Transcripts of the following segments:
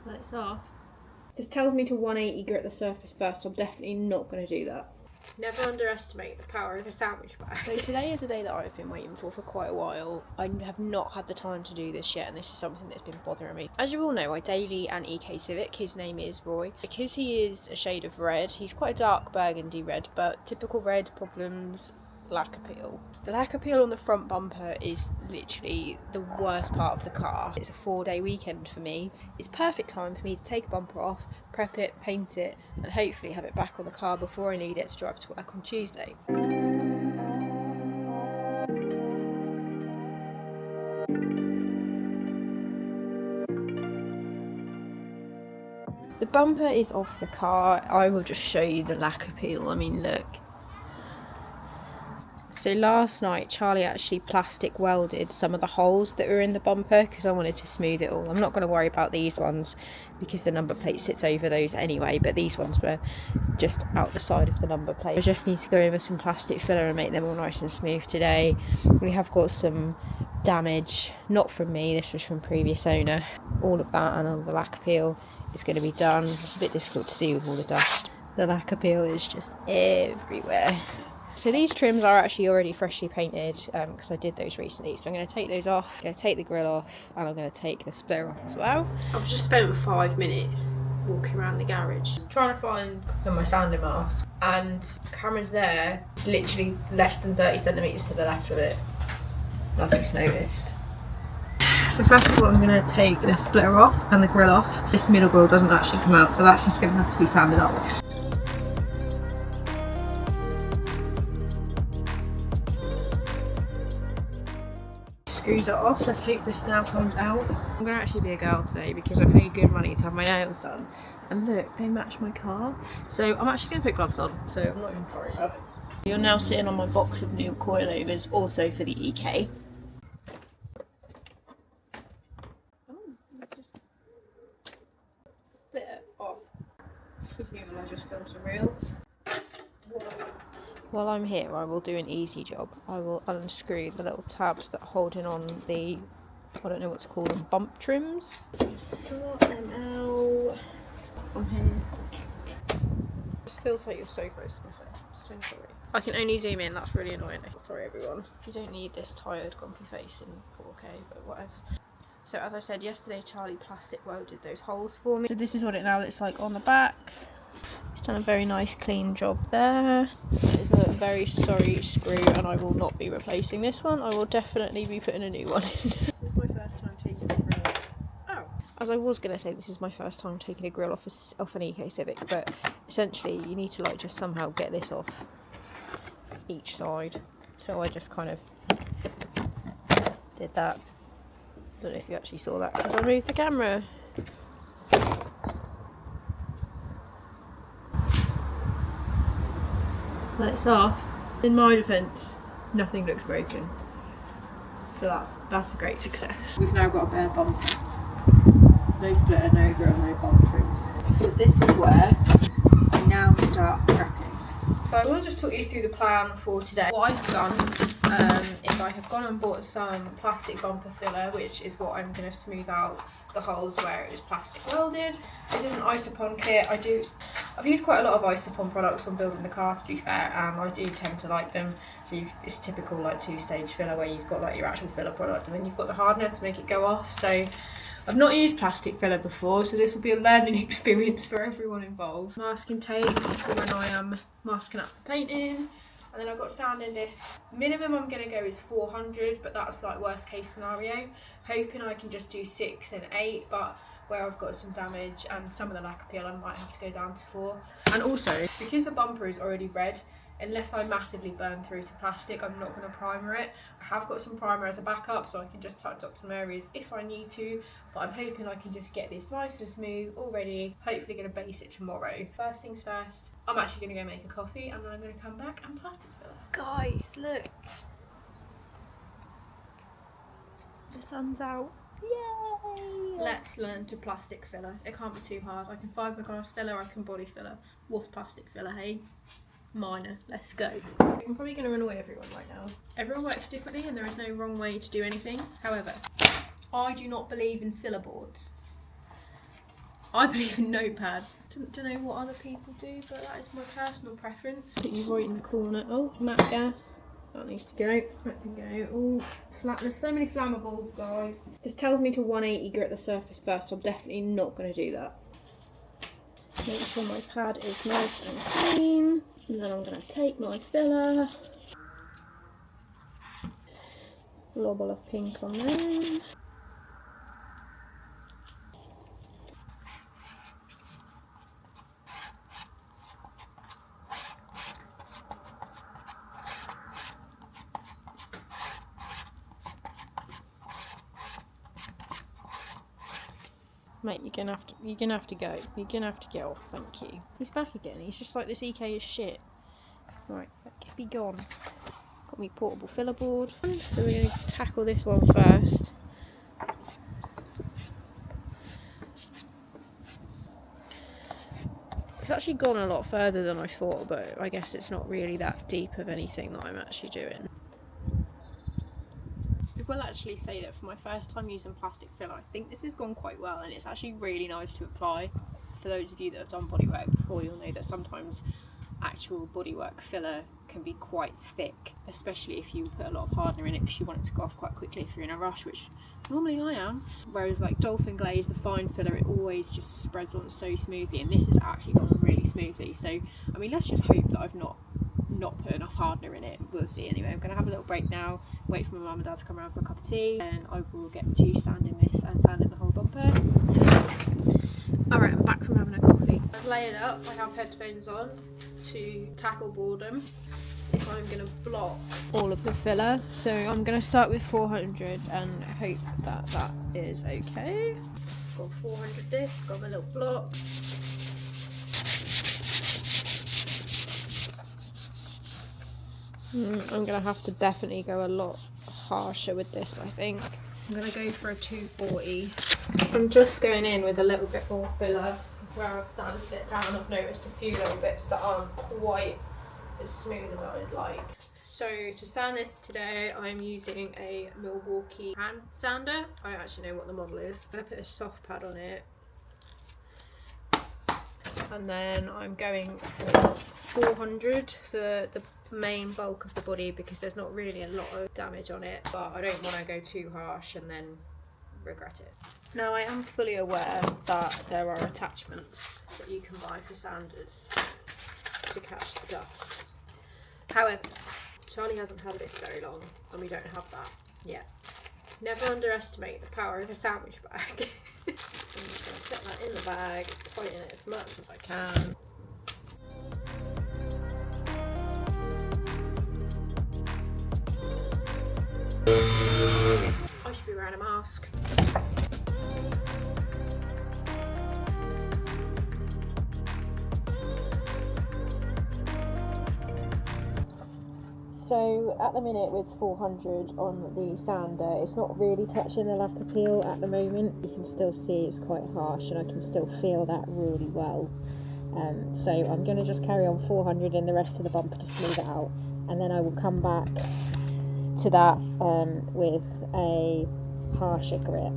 That's off. This tells me to 180 grit the surface first, so I'm definitely not going to do that. Never underestimate the power of a sandwich bag. So today is a day that I've been waiting for quite a while. I have not had the time to do this yet, and this is something that's been bothering me. As you all know, I daily an EK Civic. His name is Roy. Because he is a shade of red, he's quite a dark burgundy red, but typical red problems, lacquer peel. The lacquer peel on the front bumper is literally the worst part of the car. It's a 4-day weekend for me. It's perfect time for me to take a bumper off, prep it, paint it, and hopefully have it back on the car before I need it to drive to work on Tuesday. The bumper is off the car. I will just show you the lacquer peel. I mean, look. So last night Charlie actually plastic welded some of the holes that were in the bumper because I wanted to smooth it all. I'm not going to worry about these ones because the number plate sits over those anyway, but these ones were just out the side of the number plate. I just need to go over some plastic filler and make them all nice and smooth today. We have got some damage, not from me, this was from previous owner. All of that and all the lacquer peel is going to be done. It's a bit difficult to see with all the dust. The lacquer peel is just everywhere. So these trims are actually already freshly painted because I did those recently. So I'm going to take those off, I'm going to take the grill off, and I'm going to take the splitter off as well. I've just spent 5 minutes walking around the garage trying to find my sanding mask, and the camera's there. It's literally less than 30 centimetres to the left of it. I've just noticed. So first of all, I'm going to take the splitter off and the grill off. This middle grill doesn't actually come out, so that's just going to have to be sanded up. Screws are off. Let's hope this now comes out. I'm gonna actually be a girl today because I paid good money to have my nails done, and look, they match my car. So I'm actually gonna put gloves on, so I'm not even sorry about it. You're now sitting on my box of new coilovers, also for the EK. Oh, let's just split it off. Excuse me while I just film some reels. While I'm here, I will do an easy job. I will unscrew the little tabs that are holding on the, I don't know what to call them, bump trims. Sort them out. I'm here. This feels like you're so close to my face. I'm so sorry. I can only zoom in, that's really annoying. Sorry everyone. You don't need this tired, grumpy face in 4K, but whatever. So as I said yesterday, Charlie plastic welded those holes for me. So this is what it now looks like on the back. He's done a very nice clean job there. It is a very sorry screw, and I will not be replacing this one. I will definitely be putting a new one in. This is my first time taking a grill off. Oh. As I was going to say, this is my first time taking a grill off an EK Civic, but essentially you need to like just somehow get this off each side. So I just kind of did that. Don't know if you actually saw that because I moved the camera. That's off. In my defence, nothing looks broken. So that's a great success. We've now got a bare bump. No splitter, no grill, no bump trims. So this is where we now start prepping. So I will just talk you through the plan for today. What I've done is I have gone and bought some plastic bumper filler, which is what I'm going to smooth out the holes where it was plastic welded. This is an Isopon kit. I've used quite a lot of Isopon products when building the car, to be fair, and I do tend to like them. So it's typical like 2-stage filler where you've got like your actual filler product and then you've got the hardener to make it go off. So I've not used plastic filler before, so this will be a learning experience for everyone involved. Masking tape for when I am masking up for painting. And then I've got sanding discs. Minimum I'm going to go is 400, but that's like worst case scenario. Hoping I can just do 6 and 8, but where I've got some damage and some of the lacquer peel, I might have to go down to 4. And also, because the bumper is already red, unless I massively burn through to plastic, I'm not going to primer it. I have got some primer as a backup, so I can just touch up some areas if I need to, but I'm hoping I can just get this nice and smooth already. Hopefully going to base it tomorrow. First things first, I'm actually going to go make a coffee and then I'm going to come back and plastic filler. Guys, look. The sun's out. Yay! Let's learn to plastic filler. It can't be too hard. I can fiberglass filler, I can body filler. What's plastic filler, hey? Minor. Let's go. I'm probably going to annoy everyone right now. Everyone works differently and there is no wrong way to do anything. However, I do not believe in filler boards. I believe in notepads. Don't know what other people do, but that is my personal preference. Put you right in the corner. Oh, matte gas. That needs to go. That can go. Oh, flat. There's so many flammables, guys. This tells me to 180 grit the surface first. So I'm definitely not going to do that. Make sure my pad is nice and clean. And then I'm going to take my filler. Globble of pink on there. Mate, you're gonna have to go. You're gonna have to get off, thank you. He's back again. He's just like, this EK is shit. Right, be gone. Got me portable filler board. So we're gonna tackle this one first. It's actually gone a lot further than I thought, but I guess it's not really that deep of anything that I'm actually doing. I will actually say that for my first time using plastic filler, I think this has gone quite well, and it's actually really nice to apply. For those of you that have done bodywork before, you'll know that sometimes actual bodywork filler can be quite thick, especially if you put a lot of hardener in it because you want it to go off quite quickly if you're in a rush, which normally I am. Whereas like Dolphin Glaze, the fine filler, it always just spreads on so smoothly, and this has actually gone on really smoothly. So I mean, let's just hope that I've not put enough hardener in it. We'll see. Anyway, I'm going to have a little break now, wait for my mum and dad to come around for a cup of tea, and I will get to sanding this and sanding the whole bumper. Alright, I'm back from having a coffee. I've layered up, I have headphones on to tackle boredom. If I'm going to block all of the filler, so I'm going to start with 400 and hope that that is okay. Got 400 this, got my little block. I'm going to have to definitely go a lot harsher with this, I think. I'm going to go for a 240. I'm just going in with a little bit more filler where I've sanded it down. I've noticed a few little bits that aren't quite as smooth as I would like. So to sand this today, I'm using a Milwaukee hand sander. I don't actually know what the model is. I'm going to put a soft pad on it. And then I'm going for 400 for the main bulk of the body because there's not really a lot of damage on it, but I don't want to go too harsh and then regret it. Now I am fully aware that there are attachments that you can buy for sanders to catch the dust. However, Charlie hasn't had this very long and we don't have that yet. Never underestimate the power of a sandwich bag. I'm just going to put that in the bag, tighten it as much as I can. I should be wearing a mask. So at the minute with 400 on the sander, it's not really touching the lacquer peel at the moment. You can still see it's quite harsh and I can still feel that really well. So I'm going to just carry on 400 in the rest of the bumper to smooth it out, and then I will come back to that with a harsher grit.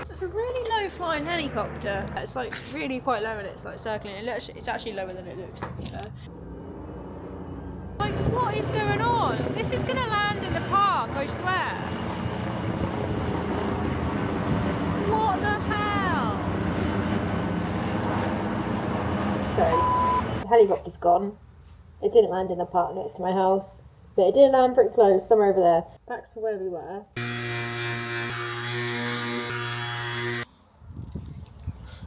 It's a really low flying helicopter. It's like really quite low and it's like circling. It's actually lower than it looks, to be fair. Like, what is going on? This is going to land in the park, I swear. What the hell? So, the helicopter's gone. It didn't land in the park next to my house, but it did land pretty close, somewhere over there. Back to where we were.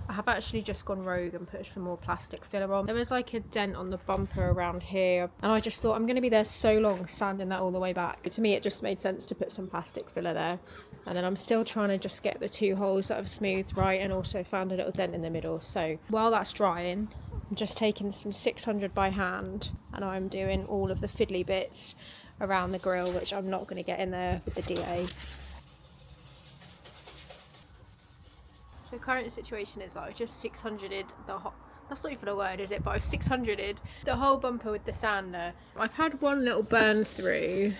I have actually just gone rogue and put some more plastic filler on. There was like a dent on the bumper around here, and I just thought I'm going to be there so long sanding that all the way back. To me it just made sense to put some plastic filler there. And then I'm still trying to just get the two holes that I've smoothed right, and also found a little dent in the middle. So while that's drying, I'm just taking some 600 by hand and I'm doing all of the fiddly bits around the grill, which I'm not going to get in there with the DA. The current situation is that I've just 600'd the whole, that's not even a word, is it? But I've 600'd the whole bumper with the sander. I've had one little burn through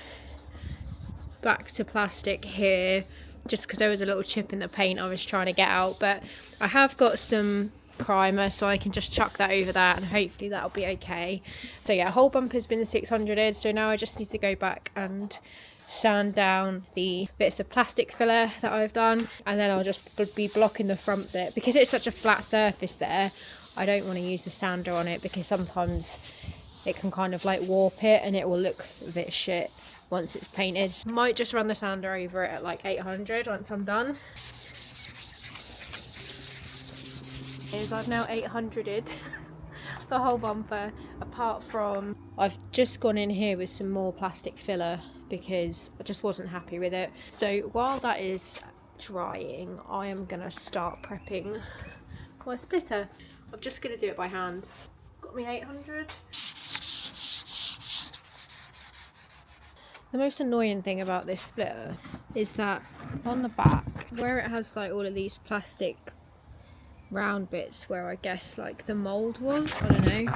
back to plastic here, just because there was a little chip in the paint I was trying to get out, but I have got some primer, so I can just chuck that over that and hopefully that'll be okay. So yeah, whole bumper's been 600'd, so now I just need to go back and sand down the bits of plastic filler that I've done, and then I'll just be blocking the front bit. Because it's such a flat surface there, I don't want to use the sander on it because sometimes it can kind of like warp it and it will look a bit shit once it's painted. Might just run the sander over it at like 800 once I'm done. I've now 800'd the whole bumper, apart from I've just gone in here with some more plastic filler because I just wasn't happy with it. So while that is drying, I am gonna start prepping my splitter. I'm just gonna do it by hand. Got me 800. The most annoying thing about this splitter is that on the back, where it has like all of these plastic round bits where I guess like the mould was, I don't know,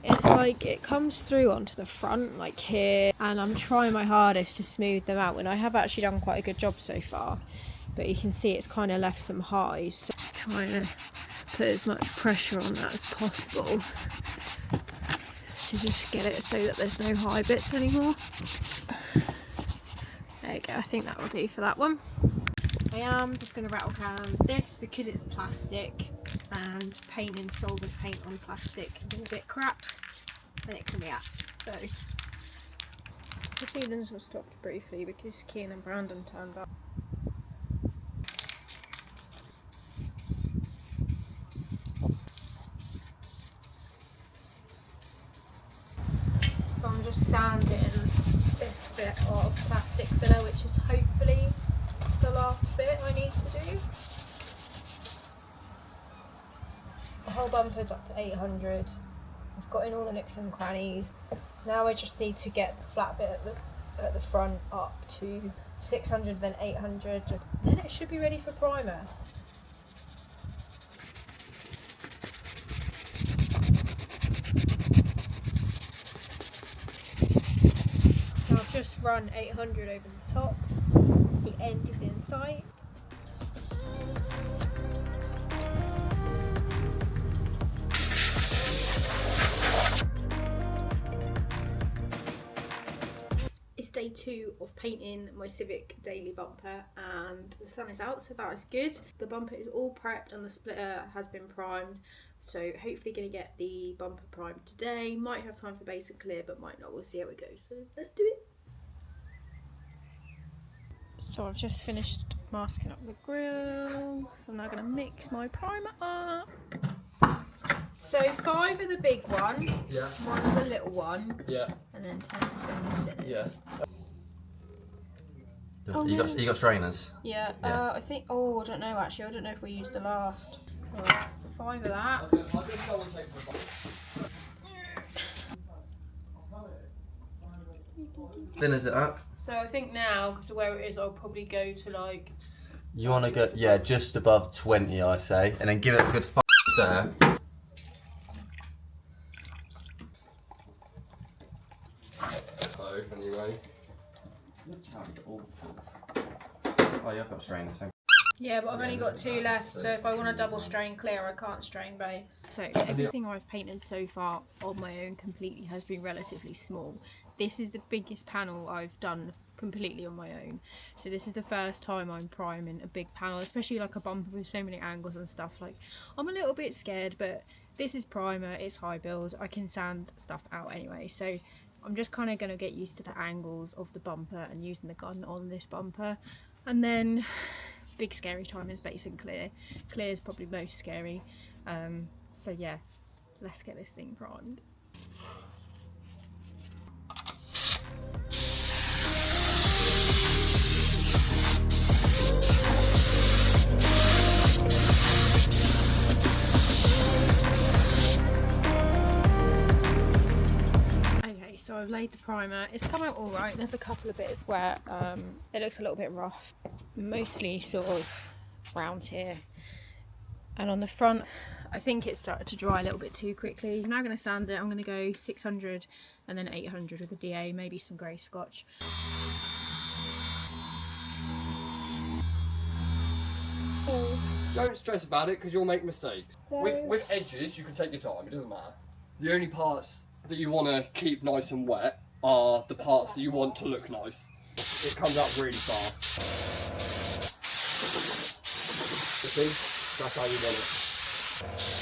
it's like it comes through onto the front like here, and I'm trying my hardest to smooth them out, and I have actually done quite a good job so far, but you can see it's kind of left some highs, so I'm trying to put as much pressure on that as possible to just get it so that there's no high bits anymore. There you go, I think that will do for that one. I am just going to rattle can this because it's plastic, and painting solvent paint on plastic is a bit crap and it can react. So the ceilings were stopped briefly because Kean and Brandon turned up. So I'm just sanding this bit of plastic filler, which is hopefully the last bit I need to do. The whole bumper's up to 800. I've got in all the nooks and crannies. Now I just need to get the flat bit at the front up to 600, then 800. Then it should be ready for primer. So I've just run 800 over the top. The end is in sight. It's day 2 of painting my Civic daily bumper, and the sun is out, so that is good. The bumper is all prepped and the splitter has been primed, so hopefully going to get the bumper primed today. Might have time for base and clear, but might not. We'll see how it goes. So let's do it. So I've just finished masking up the grill, so I'm now going to mix my primer up. So 5 of the big one, yeah, 1 of the little one, yeah, and then 10% of the thinners. Yeah. Oh, you got strainers? Yeah, I think, I don't know actually, I don't know if we used the last. Right, 5 of that. Okay, I'll just go and take Thinners it up. So I think now, because of where it is, I'll probably go to like... You want to go, yeah, just above 20 I say, and then give it a good stir. Anyway. Oh, yeah, I've got strainers. Yeah, but I've only got 2 left, so if I want to double strain clear, I can't strain base. So everything I've painted so far on my own completely has been relatively small. This is the biggest panel I've done completely on my own. So this is the first time I'm priming a big panel, especially like a bumper with so many angles and stuff. Like, I'm a little bit scared, but this is primer, it's high build, I can sand stuff out anyway. So I'm just kind of going to get used to the angles of the bumper and using the gun on this bumper. And then big scary time is base and clear. Clear is probably most scary. So yeah, let's get this thing primed. So I've laid the primer. It's come out all right. There's a couple of bits where it looks a little bit rough, mostly sort of round here, and on the front I think it started to dry a little bit too quickly. I'm now going to sand it. I'm going to go 600 and then 800 with a DA, maybe some grey scotch. Don't stress about it because you'll make mistakes. So- With edges, you can take your time. It doesn't matter. The only parts that you want to keep nice and wet are the parts that you want to look nice. It comes up really fast. You see? That's how you want it.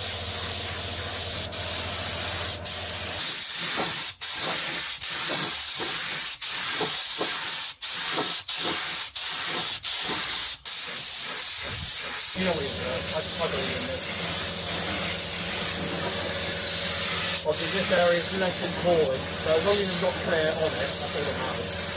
You know what you're doing. I believe in this. Obviously this area is less important, so as long as you've got clear on it, that's all that matters.